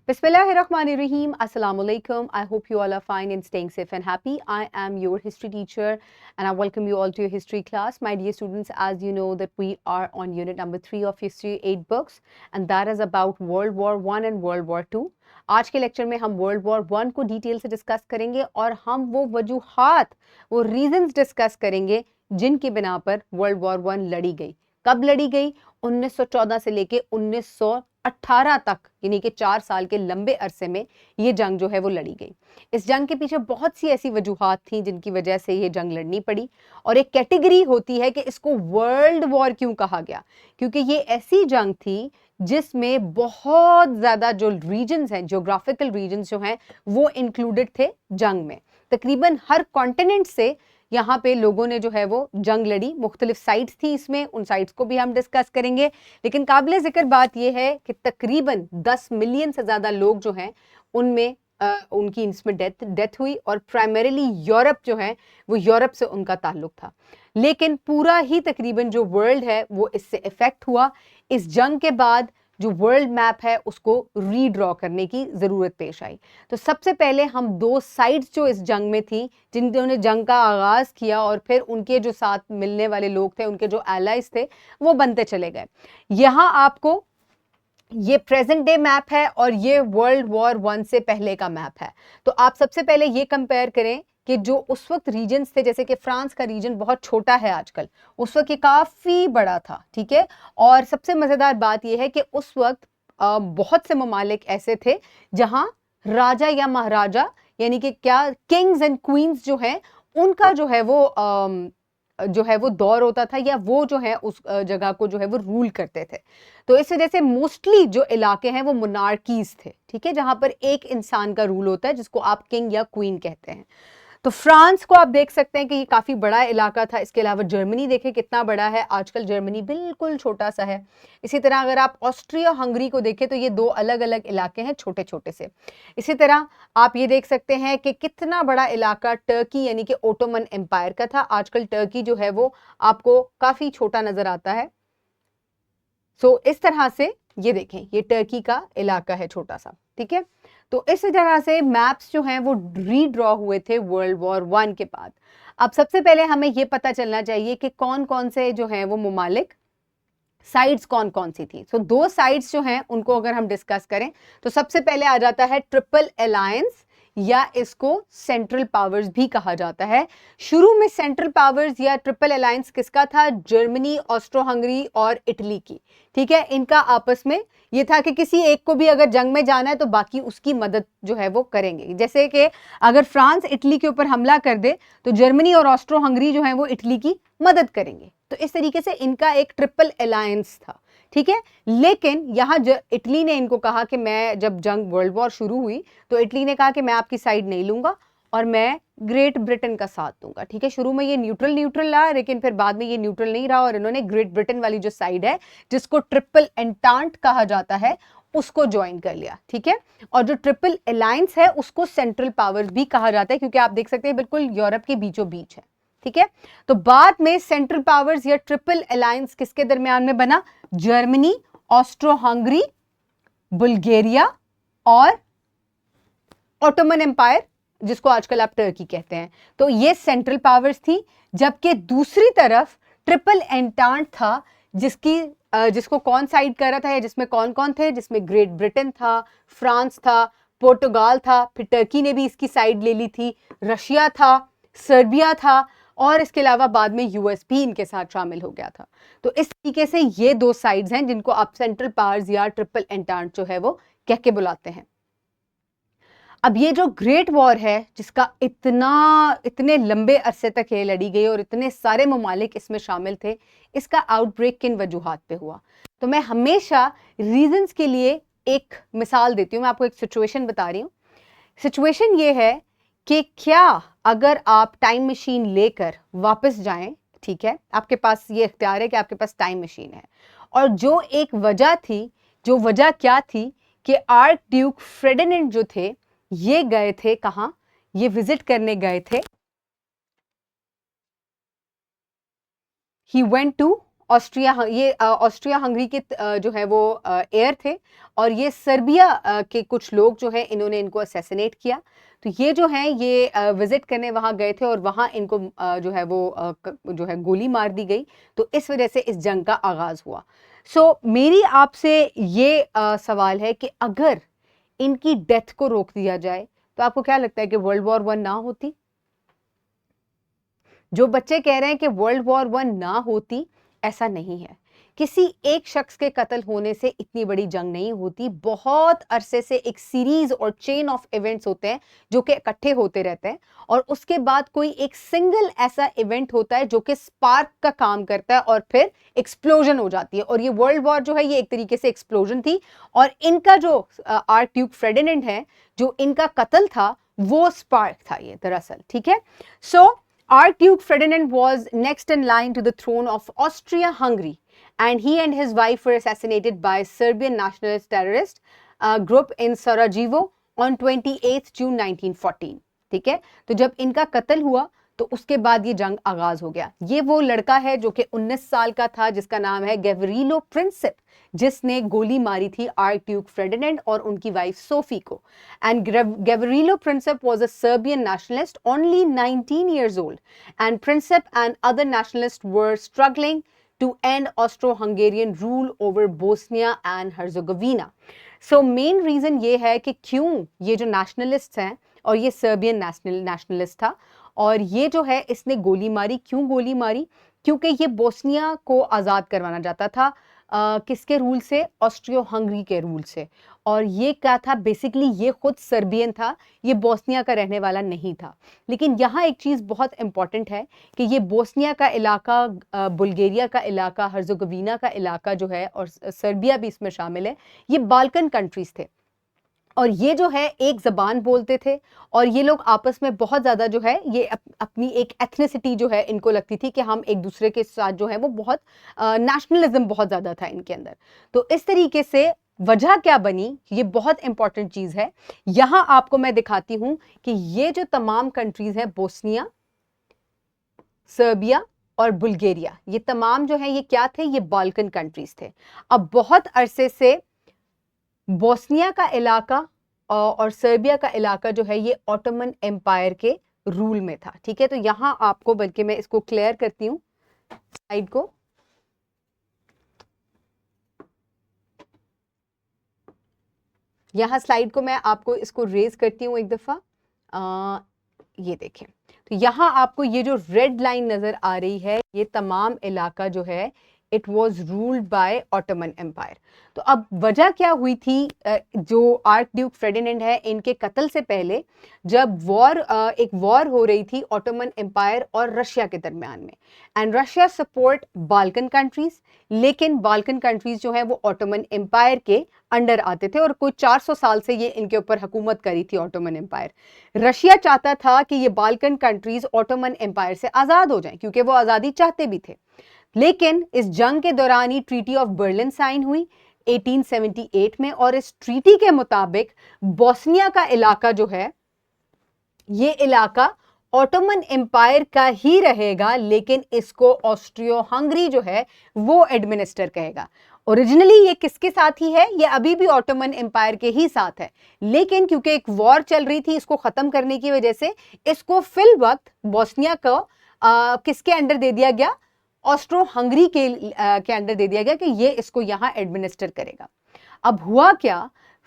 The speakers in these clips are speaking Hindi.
Bismillahirrahmanirrahim. Assalamu alaikum. I hope you all are fine and staying safe and happy. I am your history teacher and I welcome you all to your history class. My dear students, as you know that we are on unit number 3 of history 8 books and that is about World War I and World War II. आज के लेक्चर में हम वर्ल्ड वॉर 1 को डिटेल से डिस्कस करेंगे और हम वो वजूहात, वो रीजंस डिस्कस करेंगे जिनकी बिना पर वर्ल्ड वॉर 1 लड़ी गई। कब लड़ी गई? 1914 से लेके 1918 तक, यानी कि 4 साल के लंबे अरसे में ये जंग जो है वो लड़ी गई। इस जंग के पीछे बहुत सी ऐसी वजूहात थी जिनकी वजह से ये जंग लड़नी पड़ी और एक कैटेगरी होती है कि इसको वर्ल्ड वॉर क्यों कहा गया, क्योंकि ये ऐसी जंग थी जिसमें बहुत ज्यादा जो रीजन्स हैं, ज्योग्राफिकल रीजन्स जो हैं वो इंक्लूडेड थे जंग में। तकरीबन हर कॉन्टिनेंट से यहाँ पे लोगों ने जो है वो जंग लड़ी। मुख्तलिफ साइट्स थी इसमें, उन साइट्स को भी हम डिस्कस करेंगे। लेकिन काबिल जिक्र बात यह है कि तकरीबन 10 मिलियन से ज़्यादा लोग जो हैं उनमें उनकी इसमें डेथ हुई और प्राइमरीली यूरोप जो है वो यूरोप से उनका ताल्लुक था। लेकिन पूरा ही तकरीबन जो वर्ल्ड है वो इससे इफेक्ट हुआ। इस जंग के बाद जो वर्ल्ड मैप है उसको रीड्रॉ करने की ज़रूरत पेश आई। तो सबसे पहले हम दो साइड्स जो इस जंग में थी, जिन्होंने जंग का आगाज़ किया और फिर उनके जो साथ मिलने वाले लोग थे, उनके जो एलाइज थे, वो बनते चले गए। यहाँ आपको ये प्रेजेंट डे मैप है और ये वर्ल्ड वॉर 1 से पहले का मैप है। तो आप सबसे पहले ये कंपेयर करें कि जो उस वक्त रीजन्स थे, जैसे कि फ्रांस का रीजन बहुत छोटा है आजकल, उस वक्त ये काफ़ी बड़ा था, ठीक है। और सबसे मज़ेदार बात ये है कि उस वक्त बहुत से ममालिक ऐसे थे जहां राजा या महाराजा, यानी कि क्या किंग्स एंड क्वींस जो हैं उनका जो है वो दौर होता था, या वो जो है उस जगह को जो है वो रूल करते थे। तो इस वजह से मोस्टली जो इलाके हैं वो मोनार्कीज थे, ठीक है, जहां पर एक इंसान का रूल होता है जिसको आप किंग या क्वीन कहते हैं। तो फ्रांस को आप देख सकते हैं कि ये काफ़ी बड़ा इलाका था। इसके अलावा जर्मनी देखें कितना बड़ा है, आजकल जर्मनी बिल्कुल छोटा सा है। इसी तरह अगर आप ऑस्ट्रिया हंगरी को देखें तो ये दो अलग अलग इलाके हैं, छोटे छोटे से। इसी तरह आप ये देख सकते हैं कि कितना बड़ा इलाका टर्की यानी कि ओटोमन एम्पायर का था। आजकल टर्की जो है वो आपको काफ़ी छोटा नज़र आता है। सो इस तरह से ये देखें, ये टर्की का इलाका है छोटा सा, ठीक है। तो इस तरह से मैप्स जो हैं वो रीड्रॉ हुए थे वर्ल्ड वॉर 1 के बाद। अब सबसे पहले हमें ये पता चलना चाहिए कि कौन कौन से जो हैं वो ममालिक, साइड्स कौन कौन सी थी। सो दो साइड्स जो हैं उनको अगर हम डिस्कस करें तो सबसे पहले आ जाता है ट्रिपल अलायंस, या इसको सेंट्रल पावर्स भी कहा जाता है। शुरू में सेंट्रल पावर्स या ट्रिपल अलायंस किसका था? जर्मनी, ऑस्ट्रो हंगरी और इटली की, ठीक है। इनका आपस में ये था कि किसी एक को भी अगर जंग में जाना है तो बाकी उसकी मदद जो है वो करेंगे। जैसे कि अगर फ्रांस इटली के ऊपर हमला कर दे तो जर्मनी और ऑस्ट्रो हंगरी जो है वो इटली की मदद करेंगे। तो इस तरीके से इनका एक ट्रिपल अलायंस था, ठीक है। लेकिन यहाँ इटली ने इनको कहा कि मैं, जब जंग वर्ल्ड वॉर शुरू हुई तो इटली ने कहा कि मैं आपकी साइड नहीं लूंगा और मैं ग्रेट ब्रिटेन का साथ दूंगा, ठीक है। शुरू में ये न्यूट्रल रहा, लेकिन फिर बाद में ये न्यूट्रल नहीं रहा और इन्होंने ग्रेट ब्रिटेन वाली जो साइड है जिसको ट्रिपल एंटांट कहा जाता है उसको ज्वाइन कर लिया, ठीक है। और जो ट्रिपल अलायंस है उसको सेंट्रल पावर्स भी कहा जाता है, क्योंकि आप देख सकते हैं बिल्कुल यूरोप के बीचों बीच है, ठीक है। तो बाद में सेंट्रल पावर्स या ट्रिपल अलायंस किसके दरमियान में बना? जर्मनी, ऑस्ट्रो हंगरी, बुल्गारिया और ऑटोमन एम्पायर, जिसको आजकल आप टर्की कहते हैं। तो ये सेंट्रल पावर्स थी। जबकि दूसरी तरफ ट्रिपल एंटांट था, जिसको कौन साइड कर रहा था या जिसमें कौन कौन थे? जिसमें ग्रेट ब्रिटेन था, फ्रांस था, पोर्टुगाल था, फिर टर्की ने भी इसकी साइड ले ली थी, रशिया था, सर्बिया था और इसके अलावा बाद में यूएस भी इनके साथ शामिल हो गया था। तो इस तरीके से ये दो साइड्स हैं जिनको आप सेंट्रल पावर्स या ट्रिपल एंटांट जो है वो कह के बुलाते हैं। अब ये जो ग्रेट वॉर है, जिसका इतने लंबे अरसे तक ये लड़ी गई और इतने सारे ममालिक इसमें शामिल थे, इसका आउटब्रेक किन वजूहात पे हुआ? तो मैं हमेशा रीजंस के लिए एक मिसाल देती हूँ। मैं आपको एक सिचुएशन बता रही हूँ। सिचुएशन ये है कि क्या अगर आप टाइम मशीन लेकर वापस जाएं, ठीक है, आपके पास ये इख्तियार है कि आपके पास टाइम मशीन है, और जो एक वजह थी, जो वजह क्या थी कि आर्क ड्यूक फ्रेडिनेंड जो थे ये गए थे कहां? ये विजिट करने गए थे, he went to Austria Hungary के जो है वो एयर थे, और ये सर्बिया के कुछ लोग जो है इन्होंने इनको असैसिनेट किया। तो ये जो है ये विजिट करने वहां गए थे और वहां इनको जो है वो जो है गोली मार दी गई। तो इस वजह से इस जंग का आगाज हुआ। मेरी आपसे ये सवाल है कि अगर इनकी डेथ को रोक दिया जाए तो आपको क्या लगता है कि वर्ल्ड वॉर 1 ना होती? जो बच्चे कह रहे हैं कि वर्ल्ड वॉर 1 ना होती, ऐसा नहीं है। किसी एक शख्स के कत्ल होने से इतनी बड़ी जंग नहीं होती। बहुत अरसे से एक सीरीज और चेन ऑफ इवेंट्स होते हैं जो कि इकट्ठे होते रहते हैं, और उसके बाद कोई एक सिंगल ऐसा इवेंट होता है जो कि स्पार्क का काम करता है और फिर एक्सप्लोजन हो जाती है। और ये वर्ल्ड वॉर जो है ये एक तरीके से एक्सप्लोजन थी। और इनका जो आर्क ड्यूक फेर्डिनेंड है, जो इनका कत्ल था, वो स्पार्क था ये दरअसल। ठीक है। Archduke Ferdinand was next in line to the throne of Austria-Hungary, and he and his wife were assassinated by Serbian nationalist terrorist group in Sarajevo on 28 June 1914. ठीक है। तो जब इनका कत्ल हुआ तो उसके बाद ये जंग आगाज हो गया। ये वो लड़का है जो कि 19 साल का था, जिसका नाम है गैवरीलो प्रिंसिप, जिसने गोली मारी थी आर्क ड्यूक फ्रेडिनेंड और उनकी वाइफ सोफी को। And Gavrilo Princip was a Serbian nationalist only 19 years old, and Princip and other nationalists were struggling to end Austro-Hungarian rule over Bosnia and Herzegovina. So main reason ये है कि क्यों ये जो नेशनलिस्ट हैं, और ये सर्बियन नेशनलिस्ट था, और ये जो है इसने गोली मारी। क्यों गोली मारी? क्योंकि ये बोस्निया को आज़ाद करवाना चाहता था। किसके रूल से? ऑस्ट्रियो हंगरी के रूल से। और ये क्या था? बेसिकली ये खुद सर्बियन था, ये बोस्निया का रहने वाला नहीं था। लेकिन यहाँ एक चीज़ बहुत इंपॉर्टेंट है कि ये बोस्निया का इलाका, बुल्गारिया का इलाका, हर्ज़ोगोविना का इलाका जो है, और सर्बिया भी इसमें शामिल है, ये बाल्कन कंट्रीज थे। और ये जो है एक ज़बान बोलते थे, और ये लोग आपस में बहुत ज़्यादा जो है ये अपनी एक एथनिसिटी जो है इनको लगती थी कि हम एक दूसरे के साथ जो है वो बहुत नेशनलिज्म बहुत ज़्यादा था इनके अंदर। तो इस तरीके से वजह क्या बनी, ये बहुत इंपॉर्टेंट चीज़ है। यहाँ आपको मैं दिखाती हूँ कि ये जो तमाम कंट्रीज हैं, बोस्निया, सर्बिया और बुल्गारिया, ये तमाम जो है ये क्या थे? ये बाल्कन कंट्रीज थे। अब बहुत अरसे से बोस्निया का इलाका और सर्बिया का इलाका जो है ये ऑटोमन एम्पायर के रूल में था। ठीक है। तो यहां आपको, बल्कि मैं इसको क्लियर करती हूं स्लाइड को। यहां स्लाइड को मैं आपको इसको रेज करती हूं एक दफा। ये देखें, तो यहां आपको ये जो रेड लाइन नजर आ रही है, ये तमाम इलाका जो है it was ruled by Ottoman empire. तो अब वजह क्या हुई थी? जो आर्क ड्यूक फ्रेडिनेंड है, इनके कत्ल से पहले जब एक वॉर हो रही थी ऑटोमन एम्पायर और रशिया के दरमियान में, and Russia support Balkan countries, लेकिन बाल्कन कंट्रीज जो है वो ऑटोमन एम्पायर के अंडर आते थे, और कोई 400 साल से ये इनके ऊपर हुकूमत करी थी ऑटोमन एम्पायर। रशिया चाहता था कि ये बाल्कन कंट्रीज ऑटोमन एम्पायर से आज़ाद हो जाएं, क्योंकि वो आज़ादी चाहते भी थे। लेकिन इस जंग के दौरान ही ट्रीटी ऑफ बर्लिन साइन हुई 1878 में, और इस ट्रीटी के मुताबिक बोस्निया का इलाका जो है, ये इलाका ऑटोमन एम्पायर का ही रहेगा, लेकिन इसको ऑस्ट्रियो हंगरी जो है वो एडमिनिस्टर कहेगा। ओरिजिनली ये किसके साथ ही है? ये अभी भी ऑटोमन एम्पायर के ही साथ है, लेकिन क्योंकि एक वॉर चल रही थी, इसको खत्म करने की वजह से इसको फिल वक्त बोस्निया को किसके अंडर दे दिया गया? ऑस्ट्रो हंगरी के अंडर दे दिया गया कि ये इसको यहां एडमिनिस्टर करेगा। अब हुआ क्या?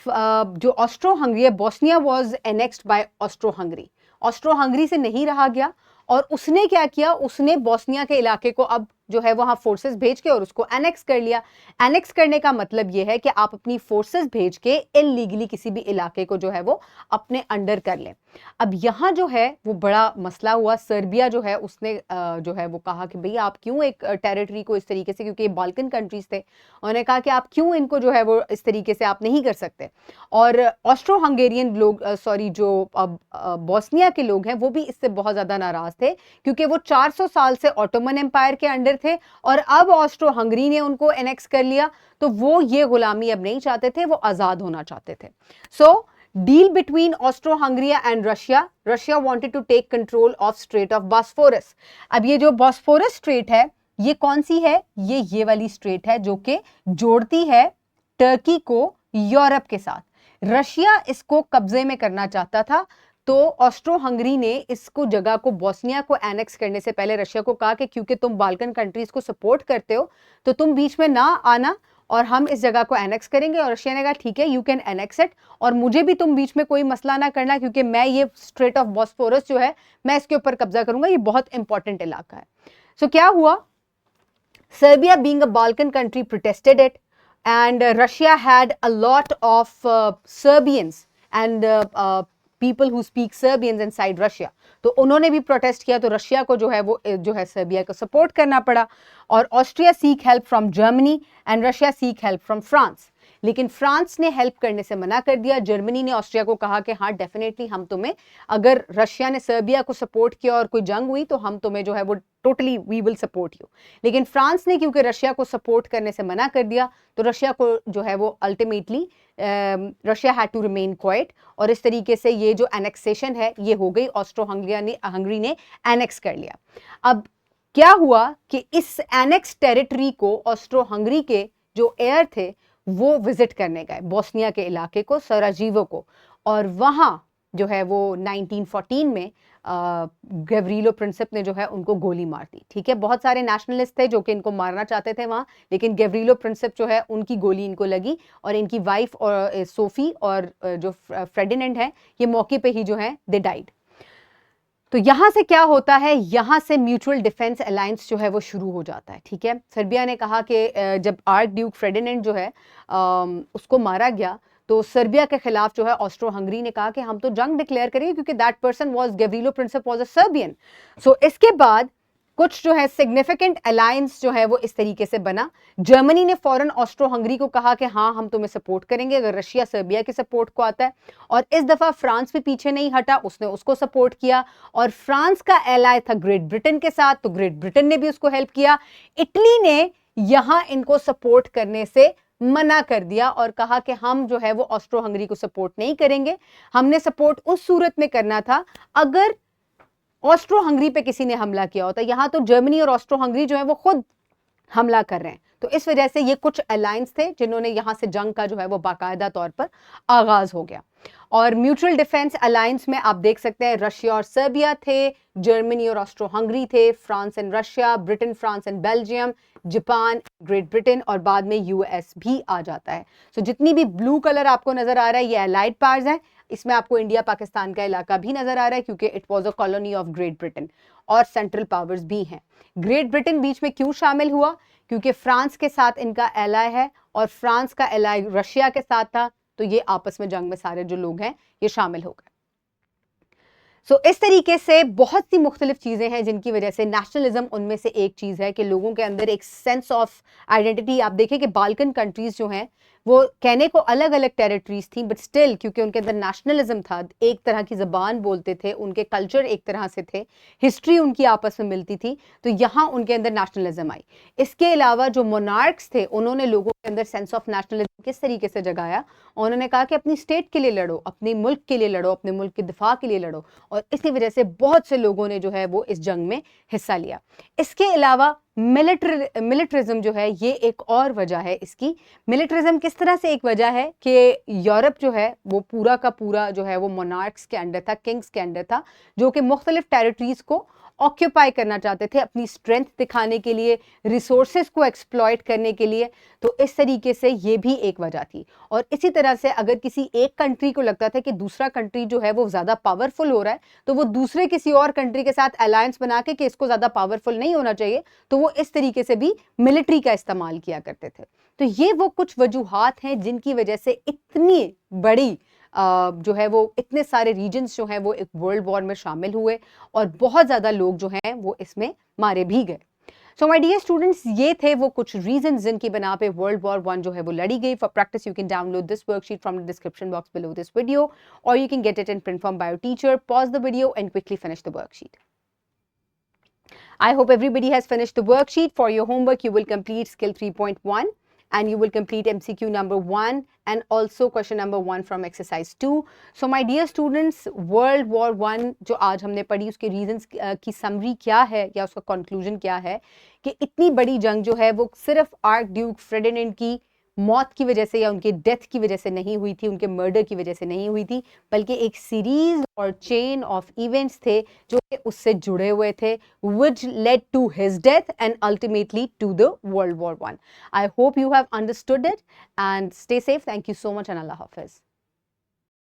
जो ऑस्ट्रो हंगरी है, Bosnia was annexed by Austro Hungary. Austro Hungary से नहीं रहा गया, और उसने क्या किया? उसने बोस्निया के इलाके को अब जो है वहां फोर्सेस भेज के और उसको एनेक्स कर लिया। एनेक्स करने का मतलब यह है कि आप अपनी फोर्सेस भेज के इलीगली किसी भी इलाके को जो है वो अपने अंडर कर लें। अब यहाँ जो है वो बड़ा मसला हुआ। सर्बिया जो है उसने जो है वो कहा कि भैया आप क्यों एक टेरिटरी को इस तरीके से, क्योंकि ये बाल्कन कंट्रीज थे, उन्होंने कहा कि आप क्यों इनको जो है वो इस तरीके से आप नहीं कर सकते। और ऑस्ट्रो हंगेरियन लोग, जो बोस्निया के लोग हैं, वो भी इससे बहुत ज़्यादा नाराज थे, क्योंकि वो 400 साल से ऑटोमन एम्पायर के अंडर थे, और अब ऑस्ट्रो हंगरी ने उनको एनेक्स कर लिया, तो वो ये गुलामी अब नहीं चाहते थे, वो आज़ाद होना चाहते थे। सो deal between Austro-Hungary and Russia. Russia wanted to take control of Strait of Bosphorus. अब ये जो बॉस्फोरस स्ट्रेट है ये कौन सी है? ये वाली स्ट्रेट है जो कि जोड़ती है टर्की को यूरोप के साथ। रशिया इसको कब्जे में करना चाहता था, तो ऑस्ट्रो हंगरी ने इसको जगह को, बोस्निया को एनेक्स करने से पहले रशिया को कहा कि क्योंकि तुम बाल्कन कंट्रीज को सपोर्ट करते हो तो तुम बीच में ना आना और हम इस जगह को एनेक्स करेंगे। और रशिया ने कहा ठीक है, यू कैन एनेक्स इट, और मुझे भी तुम बीच में कोई मसला ना करना क्योंकि मैं ये स्ट्रेट ऑफ बॉस्फोरस जो है मैं इसके ऊपर कब्जा करूंगा, ये बहुत इंपॉर्टेंट इलाका है। सो क्या हुआ? Serbia, being a Balkan country, protested it, and Russia had a lot of Serbians and people who speak Serbians inside Russia. तो उन्होंने भी प्रोटेस्ट किया, तो रशिया को जो है वो जो है सर्बिया को सपोर्ट करना पड़ा। और Austria seek help from Germany and Russia seek help from France. लेकिन फ्रांस ने हेल्प करने से मना कर दिया। जर्मनी ने ऑस्ट्रिया को कहा कि हाँ डेफिनेटली हम तुम्हें, अगर रशिया ने सर्बिया को सपोर्ट किया और कोई जंग हुई तो हम तुम्हें जो है वो totally we will support you. लेकिन फ्रांस ने क्योंकि रशिया को सपोर्ट करने से मना कर दिया तो रशिया को जो है वो ultimately Russia had to remain quiet, और इस तरीके से ये जो एनेक्सेशन है ये हो गई। ऑस्ट्रो हंगरी ने एनेक्स कर लिया। अब क्या हुआ कि इस एनेक्स टेरिटरी को ऑस्ट्रो हंगरी के जो एयर थे वो विजिट करने गए बोस्निया के इलाके को, सराजीवो को, और वहां जो है वो 1914 में गैव्रीलो प्रिंसिप ने जो है उनको गोली मार दी। ठीक है, बहुत सारे नेशनलिस्ट थे जो कि इनको मारना चाहते थे वहां, लेकिन गैव्रीलो प्रिंसिप जो है उनकी गोली इनको लगी और इनकी वाइफ और सोफी और जो फ्रेडिनेंड है ये मौके पे ही जो है दे डाइड। तो यहां से क्या होता है, यहां से म्यूचुअल डिफेंस अलायंस जो है वो शुरू हो जाता है। ठीक है, सर्बिया ने कहा कि जब आर्क ड्यूक फ्रेडिनेंड जो है उसको मारा गया तो सर्बिया के खिलाफ जो है ऑस्ट्रो हंगरी ने कहा कि हम तो जंग डिक्लेयर करेंगे क्योंकि that person was Gavrilo Princip was a Serbian. So इसके बाद कुछ जो है सिग्निफिकेंट अलायंस जो है वो इस तरीके से बना। जर्मनी ने फौरन ऑस्ट्रो हंगरी को कहा कि हाँ हम तुम्हें सपोर्ट करेंगे अगर रशिया सर्बिया के सपोर्ट को आता है, और इस दफा फ्रांस भी पीछे नहीं हटा, उसने उसको सपोर्ट किया। और फ्रांस का एलाय था ग्रेट ब्रिटेन के साथ, तो ग्रेट ब्रिटेन ने भी उसको हेल्प किया। इटली ने यहां इनको सपोर्ट करने से मना कर दिया और कहा कि हम जो है वो ऑस्ट्रो हंगरी को सपोर्ट नहीं करेंगे, हमने सपोर्ट उस सूरत में करना था अगर ऑस्ट्रो हंगरी पे किसी ने हमला किया होता। यहां तो जर्मनी और ऑस्ट्रो हंगरी जो है वो खुद हमला कर रहे हैं, तो इस वजह से ये कुछ अलायंस थे जिन्होंने यहां से जंग का जो है वो बाकायदा तौर पर आगाज हो गया। और म्यूचुअल डिफेंस अलायंस में आप देख सकते हैं रशिया और सर्बिया थे, जर्मनी और ऑस्ट्रो हंगरी थे, France and Russia, Britain France and Belgium, Japan, great Britain, और बाद में यूएस भी आ जाता है। सो जितनी भी ब्लू कलर आपको नजर आ रहा है ये अलाइड पावर्स हैं। इसमें आपको इंडिया पाकिस्तान का इलाका भी नजर आ रहा है क्योंकि it was a colony of great Britain, और सेंट्रल पावर्स भी हैं। ग्रेट ब्रिटेन बीच में क्यों शामिल हुआ? क्योंकि फ्रांस के साथ इनका एलाय है और फ्रांस का एलाय रशिया के साथ था, तो ये आपस में जंग में सारे जो लोग हैं ये शामिल हो गए। सो इस तरीके से बहुत सी मुख्तलिफ चीज़ें हैं जिनकी वजह से नेशनलिज्म उनमें से एक चीज़ है कि लोगों के अंदर एक सेंस ऑफ आइडेंटिटी। आप देखें कि बाल्कन कंट्रीज जो हैं वो कहने को अलग अलग टेरिटरीज थी, बट स्टिल क्योंकि उनके अंदर नेशनलिज्म था, एक तरह की ज़बान बोलते थे, उनके कल्चर एक तरह से थे, हिस्ट्री उनकी आपस में मिलती थी, तो यहाँ उनके अंदर नेशनलिज्म आई। इसके अलावा जो मोनार्क्स थे उन्होंने लोगों के अंदर सेंस ऑफ नेशनलिज्म किस तरीके से जगाया, उन्होंने कहा कि अपनी स्टेट के लिए लड़ो, अपने मुल्क के लिए लड़ो, अपने मुल्क के दिफा के लिए लड़ो, और इसी वजह से बहुत से लोगों ने जो है वो इस जंग में हिस्सा लिया। इसके अलावा मिलिट्रिज्म जो है ये एक और वजह है इसकी। मिलिट्रिज्म किस तरह से एक वजह है कि यूरोप जो है वो पूरा का पूरा जो है वो मोनार्क्स के अंडर था, किंग्स के अंडर था, जो कि मुख्तलिफ टेरिटरीज को ऑक्यूपाई करना चाहते थे अपनी स्ट्रेंथ दिखाने के लिए, रिसोर्सेज को एक्सप्लॉइट करने के लिए। तो इस तरीके से ये भी एक वजह थी। और इसी तरह से अगर किसी एक कंट्री को लगता था कि दूसरा कंट्री जो है वो ज़्यादा पावरफुल हो रहा है, तो वो दूसरे किसी और कंट्री के साथ अलायंस बना के कि इसको ज़्यादा पावरफुल नहीं होना चाहिए, तो वो इस तरीके से भी मिलिट्री का इस्तेमाल किया करते थे। तो ये वो कुछ वजूहात हैं जिनकी वजह से इतनी बड़ी जो है वो इतने सारे रीजन्स जो हैं वो एक वर्ल्ड वॉर में शामिल हुए और बहुत ज़्यादा लोग जो हैं वो इसमें मारे भी गए। सो माय डियर स्टूडेंट्स, ये थे वो कुछ रीजंस जिनकी बना पे वर्ल्ड वॉर 1 जो है वो लड़ी गई। For practice you can download this worksheet from the description box below this video, और you can get it in print from by your teacher. Pause the video and quickly finish the worksheet. I hope everybody has finished the worksheet. For your homework, you will complete skill 3.1 and you will complete MCQ number 1 and also question number 1 from exercise 2. So my dear students, World War 1 जो आज हमने पढ़ी उसके रीजंस की समरी क्या है या उसका कंक्लूजन क्या है कि इतनी बड़ी जंग जो है वो सिर्फ आर्क ड्यूक फ्रेडिनेंड की मौत की वजह से या उनके डेथ की वजह से नहीं हुई थी, उनके मर्डर की वजह से नहीं हुई थी, बल्कि एक सीरीज और चेन ऑफ इवेंट्स थे जो कि उससे जुड़े हुए थे, which led to his death and ultimately to the World War I. I hope you have understood it and stay safe. Thank you so much and Allah Hafiz.